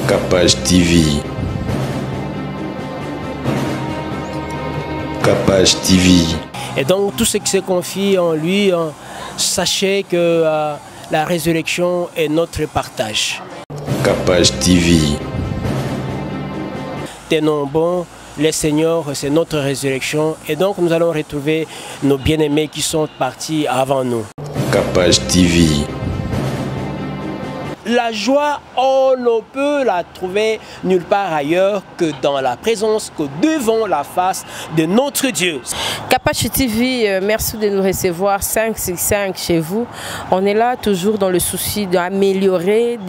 Capage TV. Capage TV. Et donc tout ce qui se confie en lui, sachez que la résurrection est notre partage. Capage TV. Tenons bon, le Seigneur, c'est notre résurrection. Et donc nous allons retrouver nos bien-aimés qui sont partis avant nous. Capage TV. La joie, on ne peut la trouver nulle part ailleurs que dans la présence, que devant la face de notre Dieu. Capage TV, merci de nous recevoir 565 chez vous. On est là toujours dans le souci d'améliorer,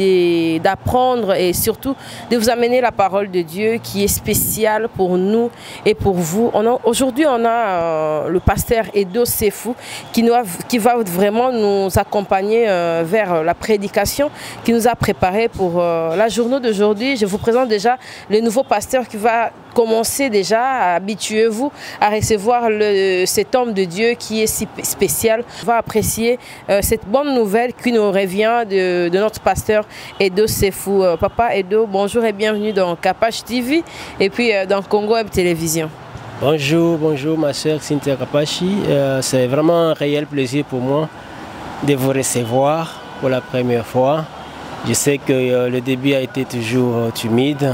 d'apprendre et surtout de vous amener la parole de Dieu qui est spéciale pour nous et pour vous. Aujourd'hui, on a le pasteur Edo Sefou qui va vraiment nous accompagner vers la prédication qui nous a préparé pour la journée d'aujourd'hui. Je vous présente déjà le nouveau pasteur qui va commencer déjà. Habituez-vous à recevoir cet homme de Dieu qui est si spécial. On va apprécier cette bonne nouvelle qui nous revient de notre pasteur Edo Sefou. Papa Edo, bonjour et bienvenue dans Capage TV et puis dans Congo Web Télévision. Bonjour, bonjour ma soeur Cynthia Kapachi. C'est vraiment un réel plaisir pour moi de vous recevoir pour la première fois. Je sais que le début a été toujours timide.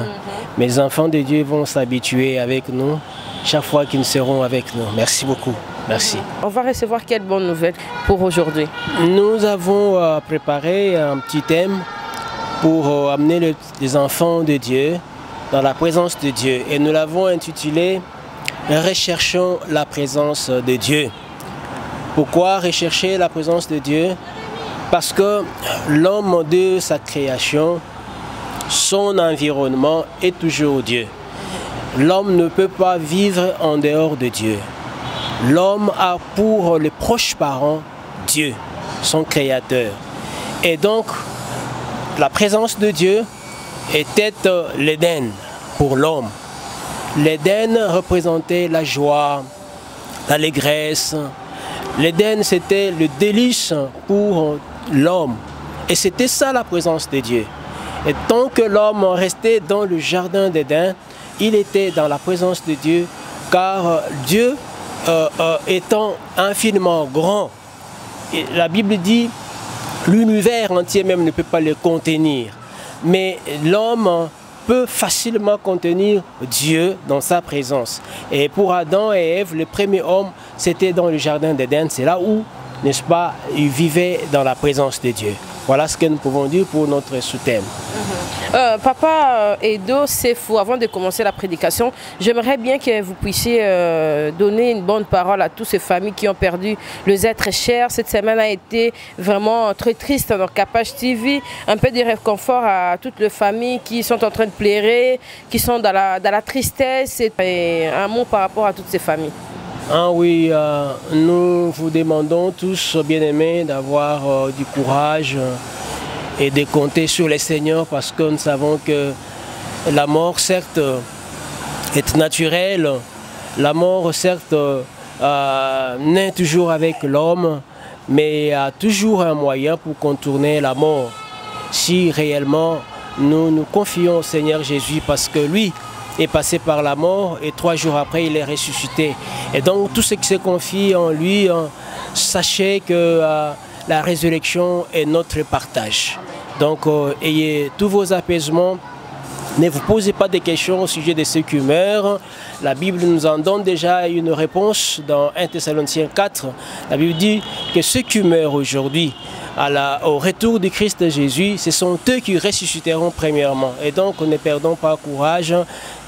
Mes enfants de Dieu vont s'habituer avec nous chaque fois qu'ils seront avec nous. Merci beaucoup. Merci. On va recevoir quelle bonne nouvelle pour aujourd'hui? Nous avons préparé un petit thème pour amener les enfants de Dieu dans la présence de Dieu. Et nous l'avons intitulé « Recherchons la présence de Dieu ». Pourquoi rechercher la présence de Dieu? Parce que l'homme de sa création, son environnement est toujours Dieu. L'homme ne peut pas vivre en dehors de Dieu. L'homme a pour les proches parents Dieu, son créateur. Et donc, la présence de Dieu était l'Éden pour l'homme. L'Éden représentait la joie, l'allégresse. L'Éden, c'était le délice pour l'homme. Et c'était ça la présence de Dieu. Et tant que l'homme restait dans le jardin d'Éden, il était dans la présence de Dieu, car Dieu étant infiniment grand, et la Bible dit l'univers entier même ne peut pas le contenir. Mais l'homme peut facilement contenir Dieu dans sa présence. Et pour Adam et Ève, le premier homme, c'était dans le jardin d'Éden. C'est là où, n'est-ce pas, ils vivaient dans la présence de Dieu. Voilà ce que nous pouvons dire pour notre sous-thème. Papa Edo Sefou, avant de commencer la prédication, j'aimerais bien que vous puissiez donner une bonne parole à toutes ces familles qui ont perdu les êtres chers. Cette semaine a été vraiment très triste dans Capage TV. Un peu de réconfort à toutes les familles qui sont en train de pleurer, qui sont dans la tristesse. Et un mot par rapport à toutes ces familles. Ah oui, nous vous demandons tous, bien-aimés, d'avoir du courage et de compter sur le Seigneur parce que nous savons que la mort, certes, est naturelle. La mort, certes, naît toujours avec l'homme, mais il y a toujours un moyen pour contourner la mort. Si réellement nous nous confions au Seigneur Jésus parce que lui est passé par la mort et 3 jours après il est ressuscité. Et donc tout ce qui se confie en lui, sachez que la résurrection est notre partage. Donc ayez tous vos apaisements, ne vous posez pas de questions au sujet de ceux qui meurent. La Bible nous en donne déjà une réponse dans 1 Thessaloniciens 4. La Bible dit que ceux qui meurent aujourd'hui au retour du Christ Jésus, ce sont eux qui ressusciteront premièrement. Et donc ne perdons pas courage,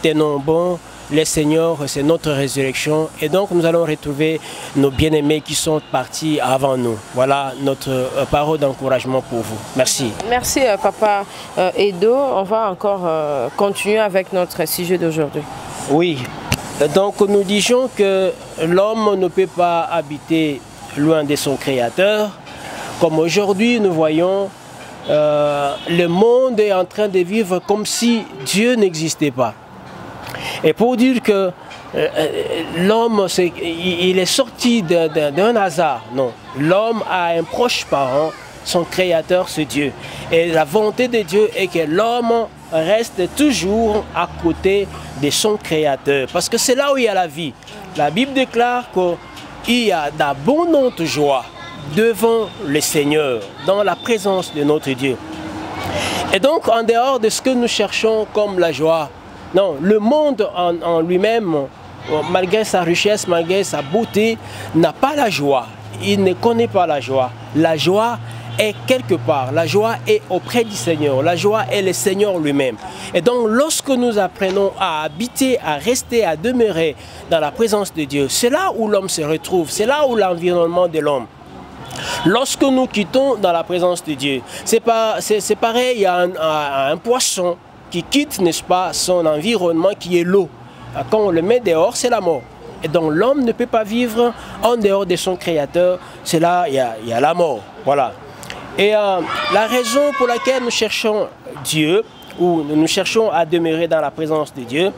tenons bon. Le Seigneur, c'est notre résurrection. Et donc, nous allons retrouver nos bien-aimés qui sont partis avant nous. Voilà notre parole d'encouragement pour vous. Merci. Merci, Papa Edo. On va encore continuer avec notre sujet d'aujourd'hui. Oui. Donc, nous disions que l'homme ne peut pas habiter loin de son Créateur. Comme aujourd'hui, nous voyons, le monde est en train de vivre comme si Dieu n'existait pas. Et pour dire que l'homme, il est sorti d'un hasard, non. L'homme a un proche parent son créateur, ce Dieu. Et la volonté de Dieu est que l'homme reste toujours à côté de son créateur. Parce que c'est là où il y a la vie. La Bible déclare qu'il y a d'abondantes joies devant le Seigneur, dans la présence de notre Dieu. Et donc, en dehors de ce que nous cherchons comme la joie, non, le monde en lui-même, malgré sa richesse, malgré sa beauté, n'a pas la joie. Il ne connaît pas la joie. La joie est quelque part. La joie est auprès du Seigneur. La joie est le Seigneur lui-même. Et donc, lorsque nous apprenons à habiter, à rester, à demeurer dans la présence de Dieu, c'est là où l'homme se retrouve. C'est là où l'environnement de l'homme. Lorsque nous quittons dans la présence de Dieu, c'est pareil à un poisson qui quitte, n'est-ce pas, son environnement qui est l'eau. Quand on le met dehors, c'est la mort. Et donc l'homme ne peut pas vivre en dehors de son Créateur. C'est là, il y a la mort. Voilà. Et la raison pour laquelle nous cherchons Dieu, ou nous cherchons à demeurer dans la présence de Dieu,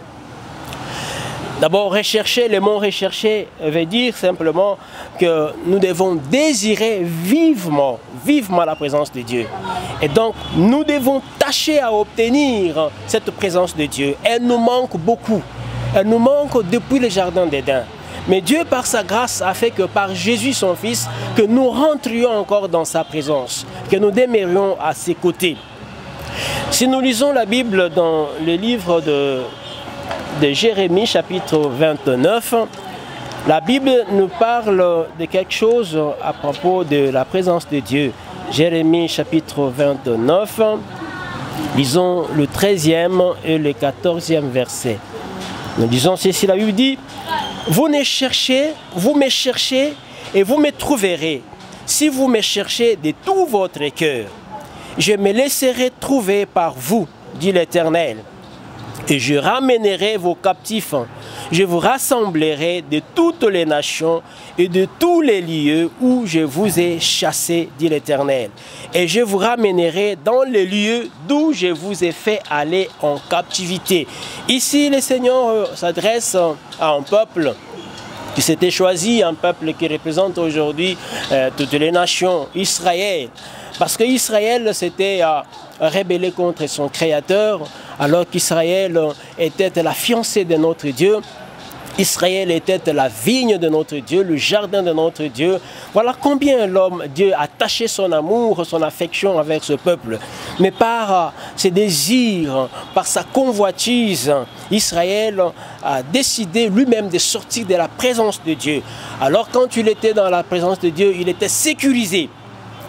d'abord, rechercher, le mot rechercher veut dire simplement que nous devons désirer vivement la présence de Dieu. Et donc, nous devons tâcher à obtenir cette présence de Dieu. Elle nous manque beaucoup. Elle nous manque depuis le jardin d'Éden. Mais Dieu, par sa grâce, a fait que par Jésus, son Fils, que nous rentrions encore dans sa présence, que nous demeurions à ses côtés. Si nous lisons la Bible dans le livre de Jérémie, chapitre 29, la Bible nous parle de quelque chose à propos de la présence de Dieu. Jérémie, chapitre 29, lisons le 13e et le 14e verset. Nous disons ceci, la Bible dit: vous me cherchez et vous me trouverez, si vous me cherchez de tout votre cœur. Je me laisserai trouver par vous, dit l'Éternel. Et je ramènerai vos captifs, je vous rassemblerai de toutes les nations et de tous les lieux où je vous ai chassés, dit l'Éternel. Et je vous ramènerai dans les lieux d'où je vous ai fait aller en captivité. Ici, le Seigneur s'adresse à un peuple qui s'était choisi, un peuple qui représente aujourd'hui toutes les nations, Israël. Parce qu'Israël s'était rébellé contre son Créateur, alors qu'Israël était la fiancée de notre Dieu. Israël était la vigne de notre Dieu, le jardin de notre Dieu. Voilà combien Dieu a attaché son amour, son affection avec ce peuple. Mais par ses désirs, par sa convoitise, Israël a décidé lui-même de sortir de la présence de Dieu. Alors quand il était dans la présence de Dieu, il était sécurisé.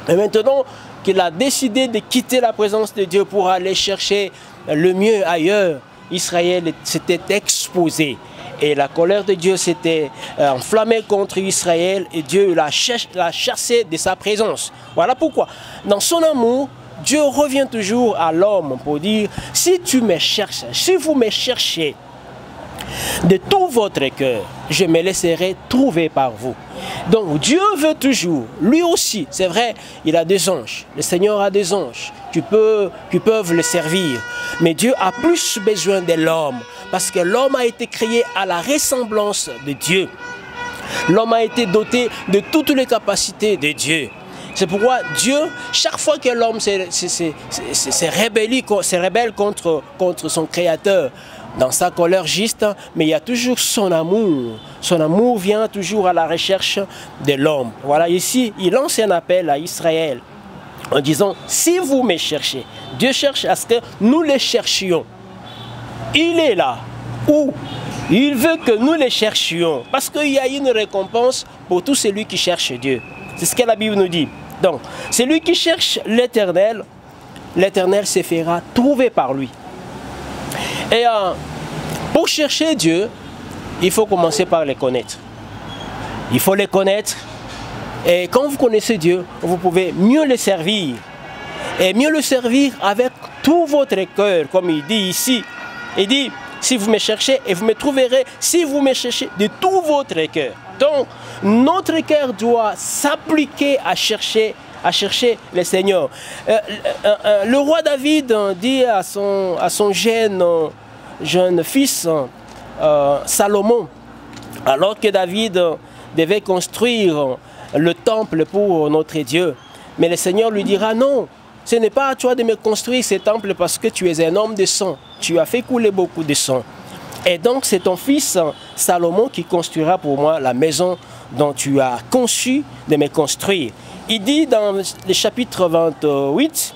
Et maintenant qu'il a décidé de quitter la présence de Dieu pour aller chercher le mieux ailleurs, Israël s'était exposé. Et la colère de Dieu s'était enflammée contre Israël et Dieu l'a chassé de sa présence. Voilà pourquoi, dans son amour, Dieu revient toujours à l'homme pour dire: si tu me cherches, si vous me cherchez de tout votre cœur, je me laisserai trouver par vous. Donc Dieu veut toujours, lui aussi, c'est vrai, il a des anges, le Seigneur a des anges qui peuvent le servir. Mais Dieu a plus besoin de l'homme, parce que l'homme a été créé à la ressemblance de Dieu. L'homme a été doté de toutes les capacités de Dieu. C'est pourquoi Dieu, chaque fois que l'homme se rebelle contre son Créateur, dans sa colère juste, mais il y a toujours son amour. Son amour vient toujours à la recherche de l'homme. Voilà, ici, il lance un appel à Israël en disant: si vous me cherchez, Dieu cherche à ce que nous le cherchions. Il est là où il veut que nous le cherchions, parce qu'il y a une récompense pour tout celui qui cherche Dieu. C'est ce que la Bible nous dit. Donc, celui qui cherche l'Éternel, l'Éternel se fera trouver par lui. Et pour chercher Dieu, il faut commencer par le connaître. Il faut le connaître. Et quand vous connaissez Dieu, vous pouvez mieux le servir. Et mieux le servir avec tout votre cœur, comme il dit ici. Il dit: si vous me cherchez, et vous me trouverez, si vous me cherchez de tout votre cœur. Donc, notre cœur doit s'appliquer à chercher le Seigneur. Le roi David dit à son jeune fils, Salomon, alors que David devait construire le temple pour notre Dieu, Mais le Seigneur lui dira non, ce n'est pas à toi de me construire ce temple parce que tu es un homme de sang. Tu as fait couler beaucoup de sang. Et donc c'est ton fils Salomon qui construira pour moi la maison dont tu as conçu de me construire. Il dit dans le chapitre 28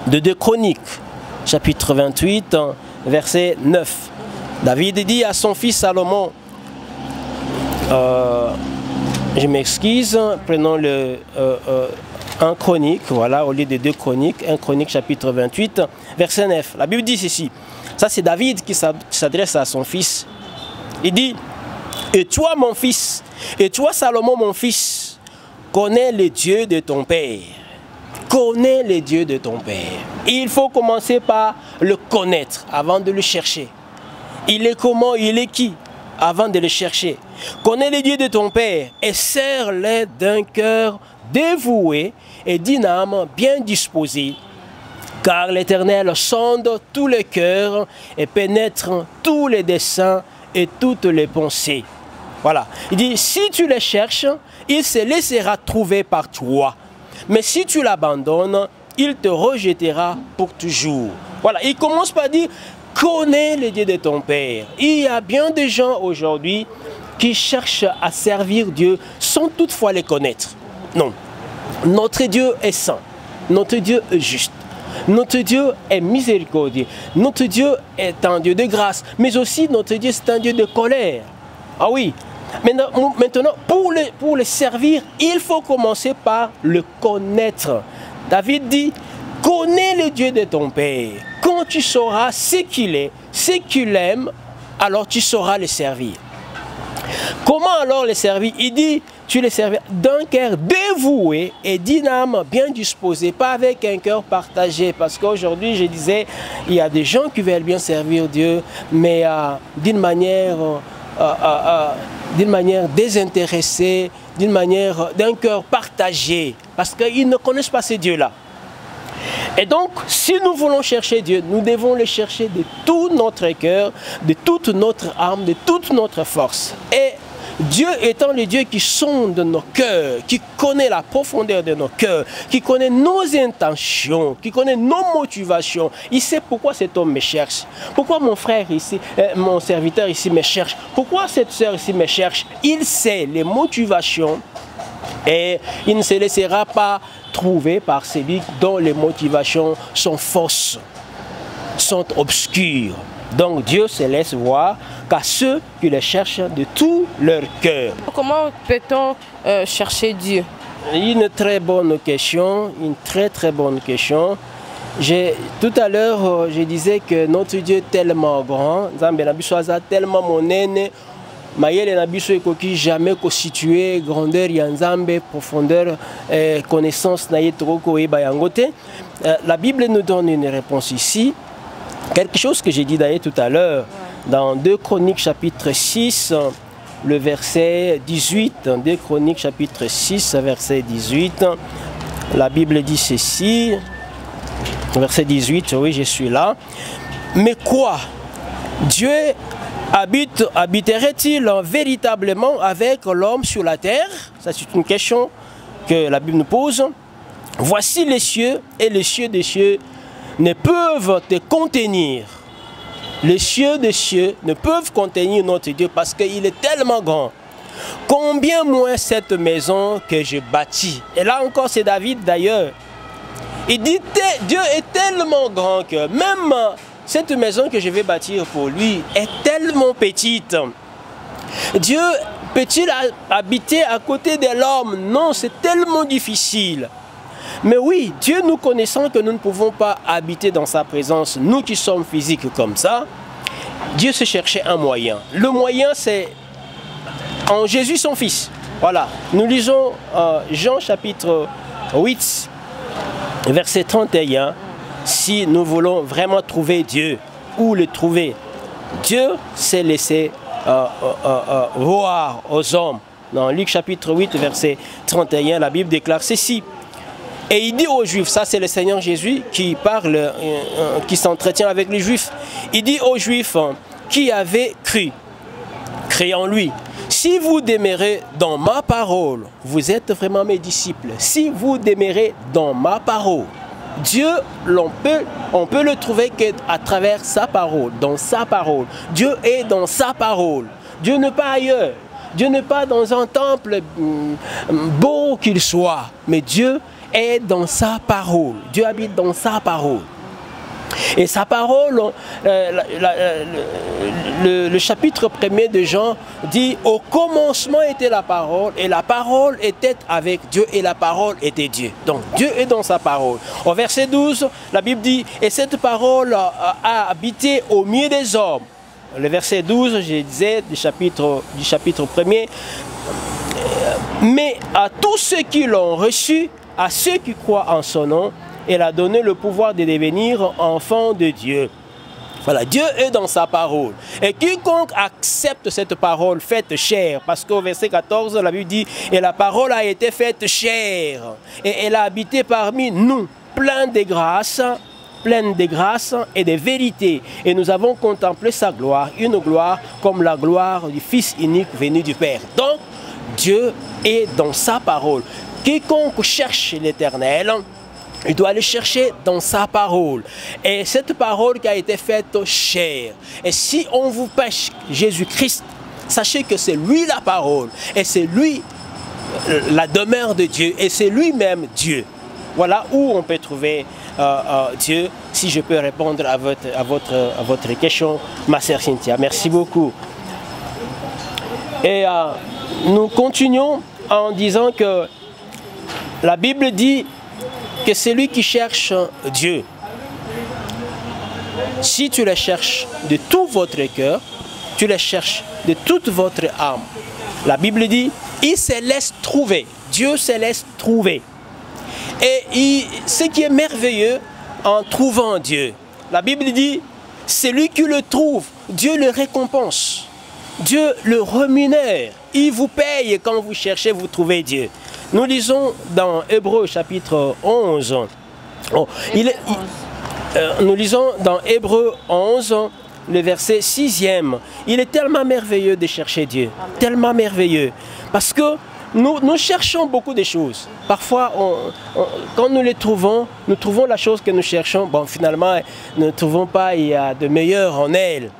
de 2 Chroniques, chapitre 28, verset 9. David dit à son fils Salomon, je m'excuse, prenons le 1 Chronique, voilà, au lieu de 2 Chroniques, 1 Chronique chapitre 28, verset 9. La Bible dit ceci, ça c'est David qui s'adresse à son fils. Il dit, et toi mon fils, et toi Salomon mon fils, connais le Dieu de ton père. Connais le Dieu de ton père. Il faut commencer par le connaître avant de le chercher. Il est comment, il est qui avant de le chercher. Connais le Dieu de ton père et sers-le d'un cœur dévoué et d'une âme bien disposée. Car l'Éternel sonde tous les cœurs et pénètre tous les desseins et toutes les pensées. Voilà. Il dit, si tu les cherches, il se laissera trouver par toi. Mais si tu l'abandonnes, il te rejettera pour toujours. Voilà, il commence par dire, connais le Dieu de ton père. Il y a bien des gens aujourd'hui qui cherchent à servir Dieu sans toutefois les connaître. Non, notre Dieu est saint, notre Dieu est juste, notre Dieu est miséricordieux, notre Dieu est un Dieu de grâce, mais aussi notre Dieu c'est un Dieu de colère. Ah oui. Maintenant, pour le servir, il faut commencer par le connaître. David dit, connais le Dieu de ton père. Quand tu sauras ce qu'il est, ce qu'il aime, alors tu sauras le servir. Comment alors le servir? Il dit, tu le serviras d'un cœur dévoué et d'une âme bien disposée, pas avec un cœur partagé. Parce qu'aujourd'hui, je disais, il y a des gens qui veulent bien servir Dieu, mais d'une manière désintéressée, d'un cœur partagé, parce qu'ils ne connaissent pas ce Dieu-là. Et donc, si nous voulons chercher Dieu, nous devons le chercher de tout notre cœur, de toute notre âme, de toute notre force. Et Dieu étant le Dieu qui sonde nos cœurs, qui connaît la profondeur de nos cœurs, qui connaît nos intentions, qui connaît nos motivations, il sait pourquoi cet homme me cherche, pourquoi mon frère ici, mon serviteur ici me cherche, pourquoi cette sœur ici me cherche. Il sait les motivations et il ne se laissera pas trouver par celui dont les motivations sont fausses, sont obscures. Donc Dieu se laisse voir qu'à ceux qui le cherchent de tout leur cœur. Comment peut-on chercher Dieu? Une très bonne question, une très bonne question. Tout à l'heure, je disais que notre Dieu est tellement grand, tellement monène, mayele na biso ekoki jamais constituer grandeur ya Nzambe, profondeur, connaissance na ye toko eba yango te. La Bible nous donne une réponse ici. Quelque chose que j'ai dit d'ailleurs tout à l'heure, dans 2 Chroniques chapitre 6, le verset 18, 2 Chroniques chapitre 6, verset 18, la Bible dit ceci, verset 18, oui je suis là. Mais quoi? Dieu habiterait-il véritablement avec l'homme sur la terre? Ça c'est une question que la Bible nous pose. Voici les cieux et les cieux des cieux ne peuvent te contenir. Les cieux des cieux ne peuvent contenir notre Dieu parce qu'il est tellement grand. Combien moins cette maison que je bâtis. Et là encore c'est David d'ailleurs. Il dit Dieu est tellement grand que même cette maison que je vais bâtir pour lui est tellement petite. Dieu peut-il habiter à côté de l'homme? Non, c'est tellement difficile. Mais oui, Dieu nous connaissant que nous ne pouvons pas habiter dans sa présence, nous qui sommes physiques comme ça, Dieu se cherchait un moyen. Le moyen c'est en Jésus son Fils. Voilà, nous lisons Jean chapitre 8, verset 31. Si nous voulons vraiment trouver Dieu, où le trouver? Dieu s'est laissé voir aux hommes. Dans Luc chapitre 8, verset 31, la Bible déclare ceci. Et il dit aux Juifs, ça c'est le Seigneur Jésus qui parle, qui s'entretient avec les Juifs. Il dit aux Juifs qui avaient cru en lui, si vous demeurez dans ma parole, vous êtes vraiment mes disciples. Si vous demeurez dans ma parole, Dieu, on peut le trouver qu'à travers sa parole, dans sa parole. Dieu est dans sa parole. Dieu n'est pas ailleurs. Dieu n'est pas dans un temple beau qu'il soit, mais Dieu est dans sa parole. Dieu habite dans sa parole. Et sa parole, le chapitre 1er de Jean dit « Au commencement était la parole, et la parole était avec Dieu, et la parole était Dieu. » Donc Dieu est dans sa parole. Au verset 12, la Bible dit « Et cette parole a habité au milieu des hommes. » Le verset 12, je disais, du chapitre 1er. « Mais à tous ceux qui l'ont reçu, à ceux qui croient en son nom, elle a donné le pouvoir de devenir enfant de Dieu. » Voilà, Dieu est dans sa parole. Et quiconque accepte cette parole faite chair, parce qu'au verset 14, la Bible dit « Et la parole a été faite chair, et elle a habité parmi nous, pleine de grâce et de vérité. Et nous avons contemplé sa gloire, une gloire comme la gloire du Fils unique venu du Père. » Donc, Dieu est dans sa parole. Quiconque cherche l'Éternel, il doit aller chercher dans sa parole. Et cette parole qui a été faite chair. Et si on vous pêche Jésus-Christ, sachez que c'est lui la parole. Et c'est lui la demeure de Dieu. Et c'est lui-même Dieu. Voilà où on peut trouver Dieu. Si je peux répondre à votre question, ma sœur Cynthia. Merci beaucoup. Et nous continuons en disant que la Bible dit que c'est lui qui cherche Dieu. Si tu le cherches de tout votre cœur, tu le cherches de toute votre âme. La Bible dit, il se laisse trouver. Dieu se laisse trouver. Et ce qui est merveilleux en trouvant Dieu, la Bible dit, celui qui le trouve, Dieu le récompense. Dieu le rémunère. Il vous paye quand vous cherchez, vous trouvez Dieu. Nous lisons dans Hébreux chapitre 11. Nous lisons dans Hébreux 11, le verset 6e. Il est tellement merveilleux de chercher Dieu. Amen. Tellement merveilleux. Parce que nous cherchons beaucoup de choses. Parfois, quand nous les trouvons, nous trouvons la chose que nous cherchons. Bon, finalement, nous ne trouvons pas, il y a de meilleur en elle.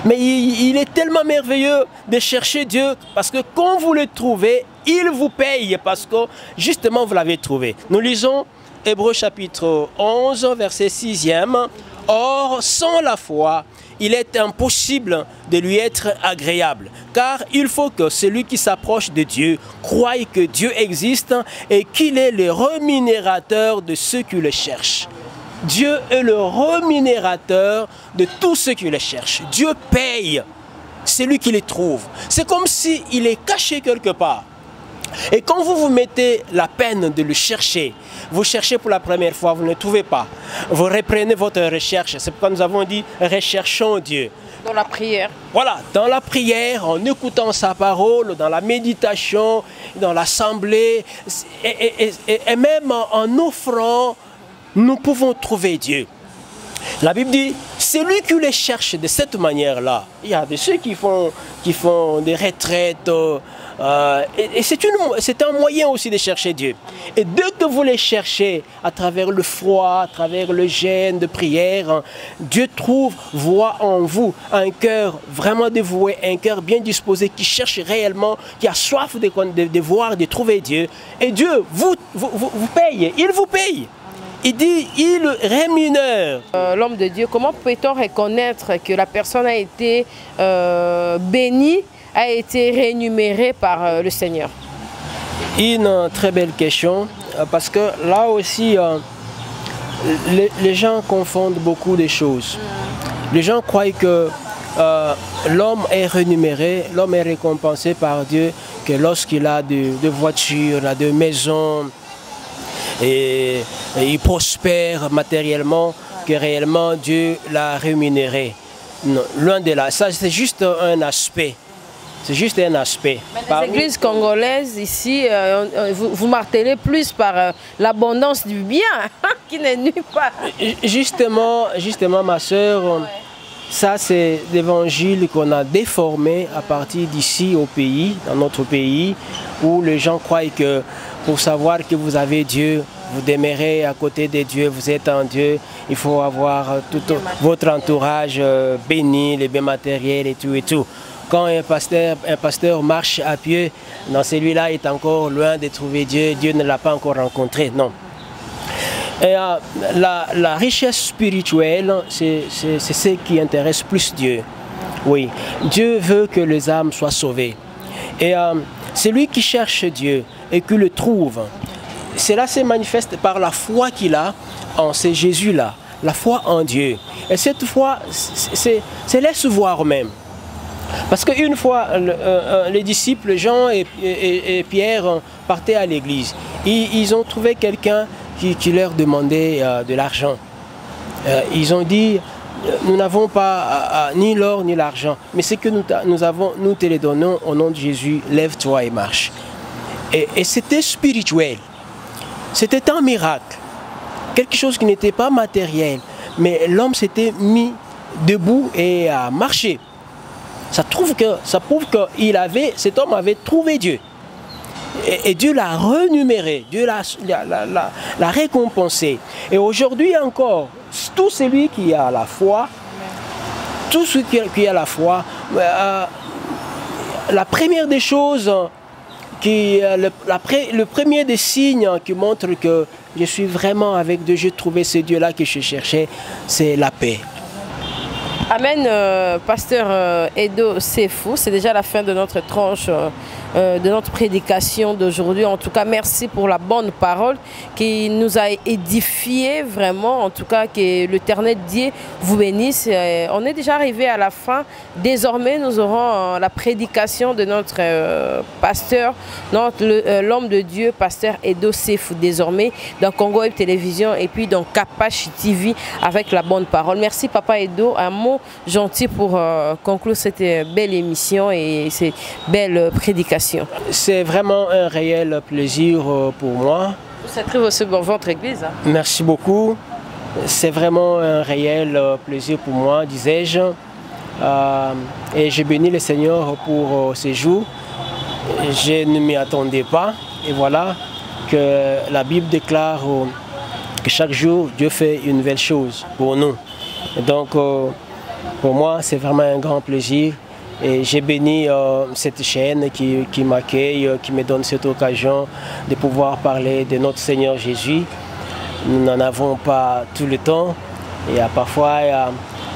Mais il est tellement merveilleux de chercher Dieu parce que quand vous le trouvez, il vous paye parce que justement vous l'avez trouvé. Nous lisons Hébreux chapitre 11, verset 6e. Or, sans la foi, il est impossible de lui être agréable. Car il faut que celui qui s'approche de Dieu croie que Dieu existe et qu'il est le rémunérateur de ceux qui le cherchent. Dieu est le rémunérateur de tous ceux qui le cherchent. Dieu paye celui qui les trouve. C'est comme s'il est caché quelque part. Et quand vous vous mettez la peine de le chercher, vous cherchez pour la première fois, vous ne le trouvez pas. Vous reprenez votre recherche. C'est pourquoi nous avons dit « recherchons Dieu ». Dans la prière. Voilà, dans la prière, en écoutant sa parole, dans la méditation, dans l'assemblée, et même en offrant, nous pouvons trouver Dieu. La Bible dit, celui qui les cherche de cette manière-là, il y a de ceux qui font des retraites, et c'est un moyen aussi de chercher Dieu. Et dès que vous les cherchez à travers le froid, à travers le jeûne de prière, Dieu voit en vous un cœur vraiment dévoué, un cœur bien disposé, qui cherche réellement, qui a soif de voir, de trouver Dieu. Et Dieu vous paye, il vous paye. Il dit, il rémunère. L'homme de Dieu, comment peut-on reconnaître que la personne a été bénie, a été rémunérée par le Seigneur? Une très belle question, parce que là aussi, les gens confondent beaucoup de choses. Les gens croient que l'homme est rémunéré, l'homme est récompensé par Dieu que lorsqu'il a de voitures, de maisons, et il prospère matériellement, que réellement Dieu l'a rémunéré. Non, loin de là, ça c'est juste un aspect. C'est juste un aspect. Mais les églises congolaises ici, vous martelez plus par l'abondance du bien qui n'est nulle part. Justement ma soeur, ça c'est l'évangile qu'on a déformé à partir d'ici au pays, dans notre pays, où les gens croient que pour savoir que vous avez Dieu, vous demeurez à côté de Dieu, vous êtes en Dieu, il faut avoir tout votre entourage béni, les biens matériels et tout et tout. Quand un pasteur marche à pied, non, celui-là est encore loin de trouver Dieu, Dieu ne l'a pas encore rencontré, non. Et la richesse spirituelle, c'est ce qui intéresse plus Dieu. Oui, Dieu veut que les âmes soient sauvées. Et celui qui cherche Dieu et qui le trouve, cela se manifeste par la foi qu'il a en ce Jésus-là, la foi en Dieu. Et cette foi, c'est laisse voir même. Parce qu'une fois, les disciples Jean et Pierre partaient à l'église. Ils ont trouvé quelqu'un qui leur demandait de l'argent. Ils ont dit, nous n'avons pas ni l'or ni l'argent, mais ce que nous avons, nous te les donnons au nom de Jésus, lève-toi et marche. Et c'était spirituel. C'était un miracle. Quelque chose qui n'était pas matériel. Mais l'homme s'était mis debout et a marché. Ça prouve que cet homme avait trouvé Dieu. Et Dieu l'a renuméré, Dieu l'a récompensé. Et aujourd'hui encore, tout celui qui a la foi, tout celui qui a la foi, la première des choses, le premier des signes qui montre que je suis vraiment avec Dieu, j'ai trouvé ce Dieu-là que je cherchais, c'est la paix. Amen, pasteur Edo Sefou, c'est déjà la fin de notre tranche, de notre prédication d'aujourd'hui. En tout cas, merci pour la bonne parole qui nous a édifié vraiment. En tout cas, que l'Éternel Dieu vous bénisse. On est déjà arrivé à la fin. Désormais, nous aurons la prédication de notre pasteur, l'homme de Dieu, pasteur Edo Sefou, désormais dans Congo Web Télévision et puis dans Kapash TV avec la bonne parole. Merci, Papa Edo. Un mot gentil pour conclure cette belle émission et cette belle prédication. C'est vraiment un réel plaisir pour moi. Vous êtes aussi dans votre église. Hein? Merci beaucoup. C'est vraiment un réel plaisir pour moi, disais-je. Et je bénis le Seigneur pour ces jours. Je ne m'y attendais pas. Et voilà que la Bible déclare que chaque jour, Dieu fait une nouvelle chose pour nous. Et donc, pour moi, c'est vraiment un grand plaisir. Et j'ai béni cette chaîne qui m'accueille, qui me donne cette occasion de pouvoir parler de notre Seigneur Jésus. Nous n'en avons pas tout le temps. Et parfois,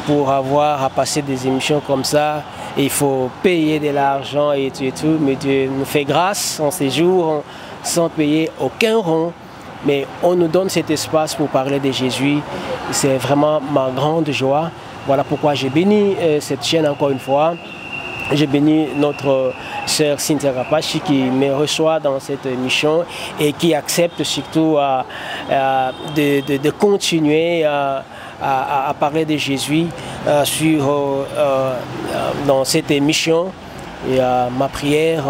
pour avoir à passer des émissions comme ça, il faut payer de l'argent et tout. Mais Dieu nous fait grâce en ces jours sans payer aucun rond. Mais on nous donne cet espace pour parler de Jésus. C'est vraiment ma grande joie. Voilà pourquoi j'ai béni cette chaîne encore une fois. J'ai béni notre sœur Cynthia Kapashi qui me reçoit dans cette émission et qui accepte surtout de continuer à parler de Jésus dans cette émission. Et ma prière,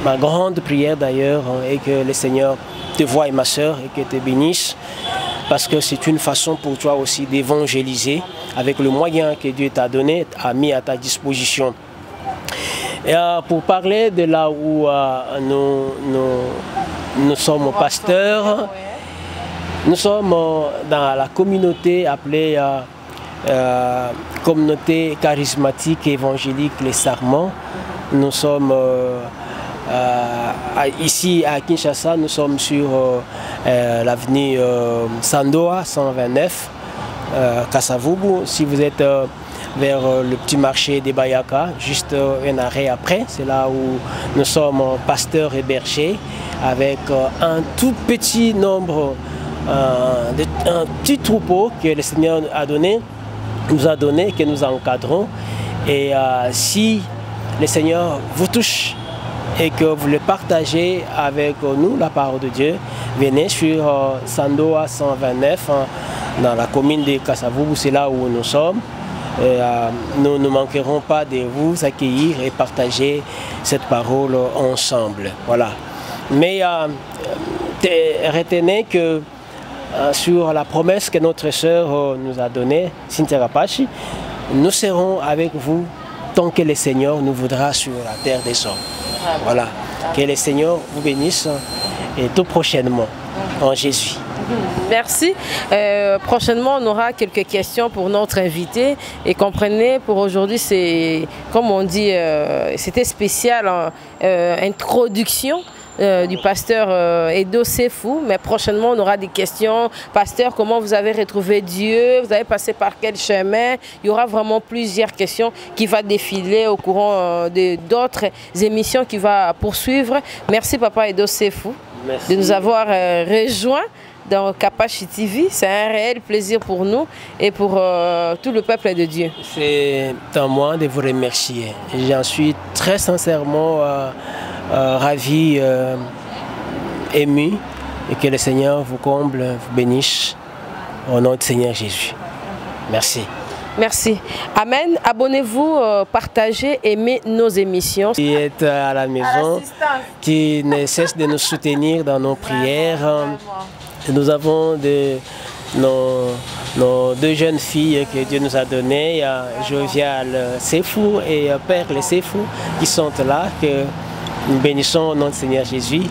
ma grande prière d'ailleurs, est que le Seigneur te voie, ma sœur, et que te bénisse. Parce que c'est une façon pour toi aussi d'évangéliser avec le moyen que Dieu t'a donné, a mis à ta disposition. Et pour parler de là où nous sommes pasteurs, nous sommes dans la communauté appelée communauté charismatique évangélique Les Sarments. Nous sommes ici à Kinshasa, nous sommes sur l'avenue Sandoa 129, Kasavubu. Si vous êtes vers le petit marché des Bayaka, juste un arrêt après, c'est là où nous sommes pasteurs et bergers avec un tout petit nombre, un petit troupeau que le Seigneur nous a donné, que nous encadrons. Et si le Seigneur vous touche et que vous le partagez avec nous, la parole de Dieu, venez sur Sandoa 129 dans la commune de Kasavubu, c'est là où nous sommes. Et, nous ne manquerons pas de vous accueillir et partager cette parole ensemble. Voilà. Mais retenez que sur la promesse que notre sœur nous a donnée, Cynthia Kapashi, nous serons avec vous tant que le Seigneur nous voudra sur la terre des hommes. Voilà. Que le Seigneur vous bénisse et tout prochainement en Jésus. Merci. Prochainement, on aura quelques questions pour notre invité. Et comprenez, pour aujourd'hui, c'est, comme on dit, c'était spécial, introduction du pasteur Edo Sefou. Mais prochainement, on aura des questions. Pasteur, comment vous avez retrouvé Dieu? Vous avez passé par quel chemin? Il y aura vraiment plusieurs questions qui vont défiler au courant d'autres émissions qui vont poursuivre. Merci, Papa Edo Sefou, de nous avoir rejoints dans Kapash TV. C'est un réel plaisir pour nous et pour tout le peuple de Dieu. C'est à moi de vous remercier. J'en suis très sincèrement ravi, ému, et que le Seigneur vous comble, vous bénisse au nom du Seigneur Jésus. Merci. Merci. Amen. Abonnez-vous, partagez, aimez nos émissions. Qui est à la maison, qui ne cesse de nous soutenir dans nos prières. Nous avons nos deux jeunes filles que Dieu nous a données, Jovial Sefou et Perle Sefou, qui sont là, que nous bénissons au nom du Seigneur Jésus.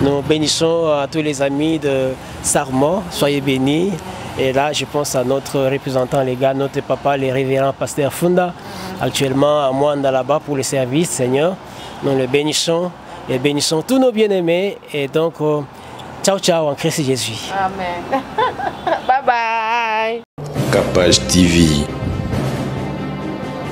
Nous bénissons à tous les amis de Sarmo, soyez bénis. Et là, je pense à notre représentant légal, notre papa, le révérend pasteur Funda, actuellement à Mwanda là-bas pour le service, Seigneur. Nous le bénissons et bénissons tous nos bien-aimés. Et donc, ciao, ciao en Christ Jésus. Amen. Bye bye. Kapash TV.